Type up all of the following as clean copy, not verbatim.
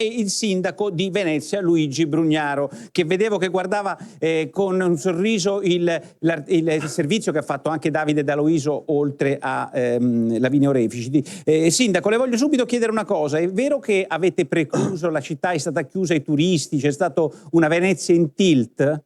e il sindaco di Venezia Luigi Brugnaro, che vedevo che guardava con un sorriso il servizio che ha fatto anche Davide D'Aloisio oltre a Lavinio Refici. Sindaco, le voglio subito chiedere una cosa: è vero che avete precluso, la città è stata chiusa ai turisti, c'è stata una Venezia in tilt?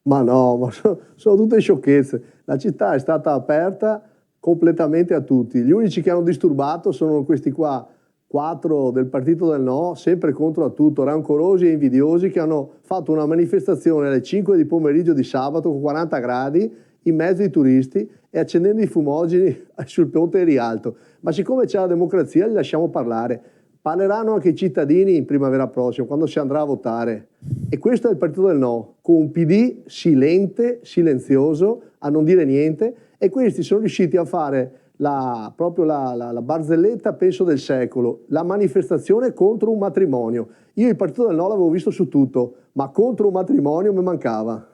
Ma no, ma sono tutte sciocchezze. La città è stata aperta completamente a tutti. Gli unici che hanno disturbato sono questi qua, 4 del partito del no, sempre contro a tutto, rancorosi e invidiosi, che hanno fatto una manifestazione alle 5 di pomeriggio di sabato con 40 gradi in mezzo ai turisti e accendendo i fumogeni sul ponte di Rialto. Ma siccome c'è la democrazia, li lasciamo parlare. Parleranno anche i cittadini in primavera prossima, quando si andrà a votare. E questo è il partito del no, con un PD silente, silenzioso, a non dire niente, e questi sono riusciti a fare proprio la barzelletta, penso, del secolo, la manifestazione contro un matrimonio. Io il partito del no l'avevo visto su tutto, ma contro un matrimonio mi mancava.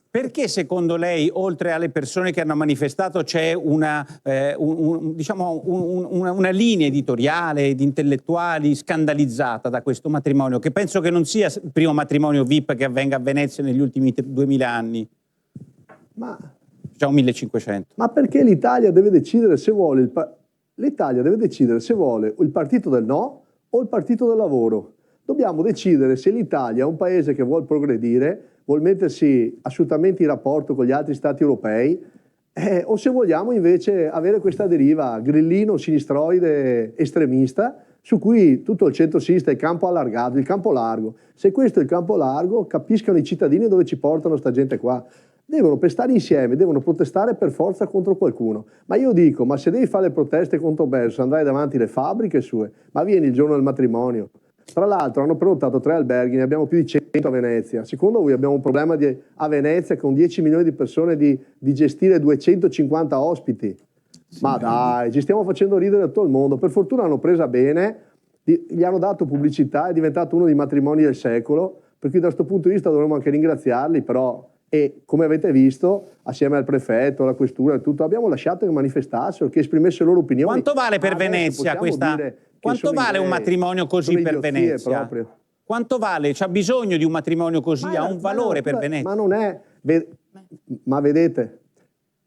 Perché secondo lei, oltre alle persone che hanno manifestato, c'è diciamo una linea editoriale di intellettuali scandalizzata da questo matrimonio, che penso che non sia il primo matrimonio VIP che avvenga a Venezia negli ultimi 2000 anni? Diciamo 1500. Ma perché l'Italia deve decidere se vuole l'Italia deve decidere se vuole il partito del no o il partito del lavoro. Dobbiamo decidere se l'Italia è un paese che vuole progredire, vuol mettersi assolutamente in rapporto con gli altri stati europei, o se vogliamo invece avere questa deriva grillino sinistroide estremista, su cui tutto il centro-sinistra è il campo allargato, il campo largo. Se questo è il campo largo, capiscano i cittadini dove ci portano sta gente qua. Devono stare insieme, devono protestare per forza contro qualcuno. Ma io dico, ma se devi fare le proteste contro Belso, andrai davanti alle fabbriche sue, ma vieni il giorno del matrimonio. Tra l'altro hanno prenotato 3 alberghi, ne abbiamo più di 100 a Venezia. Secondo voi abbiamo un problema a Venezia con 10 milioni di persone di gestire 250 ospiti? Ma dai, ci stiamo facendo ridere da tutto il mondo. Per fortuna l'hanno presa bene, gli hanno dato pubblicità, è diventato uno dei matrimoni del secolo, per cui da questo punto di vista dovremmo anche ringraziarli, però... E come avete visto, assieme al prefetto, alla questura e tutto, abbiamo lasciato che manifestassero, che esprimesse le loro opinioni. Quanto vale per Venezia questa? Quanto vale un matrimonio così per Venezia? Proprio. Quanto vale? C'ha bisogno di un matrimonio così? Ha un valore per Venezia? Ma non è... Ma vedete,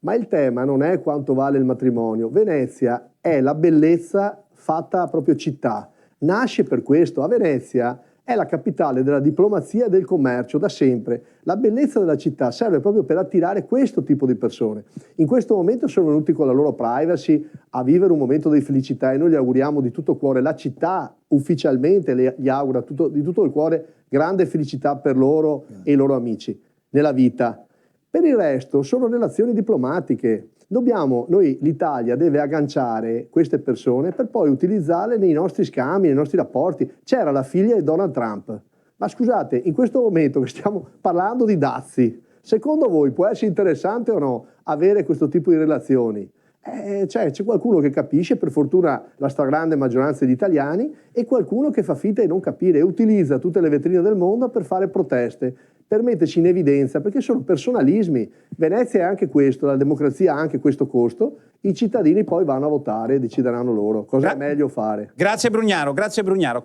ma il tema non è quanto vale il matrimonio. Venezia è la bellezza fatta proprio città. Nasce per questo. A Venezia è la capitale della diplomazia e del commercio da sempre. La bellezza della città serve proprio per attirare questo tipo di persone. In questo momento sono venuti con la loro privacy a vivere un momento di felicità e noi gli auguriamo di tutto cuore, la città ufficialmente gli augura di tutto il cuore grande felicità per loro e i loro amici nella vita. Per il resto sono relazioni diplomatiche. L'Italia deve agganciare queste persone per poi utilizzarle nei nostri scambi, nei nostri rapporti. C'era la figlia di Donald Trump. Ma scusate, in questo momento che stiamo parlando di dazi, secondo voi può essere interessante o no avere questo tipo di relazioni? C'è qualcuno che capisce, per fortuna la stragrande maggioranza degli italiani, e qualcuno che fa finta di non capire e utilizza tutte le vetrine del mondo per fare proteste, per metterci in evidenza, perché sono personalismi. Venezia è anche questo, la democrazia ha anche questo costo, i cittadini poi vanno a votare e decideranno loro cosa è meglio fare. Grazie Brugnaro, grazie Brugnaro.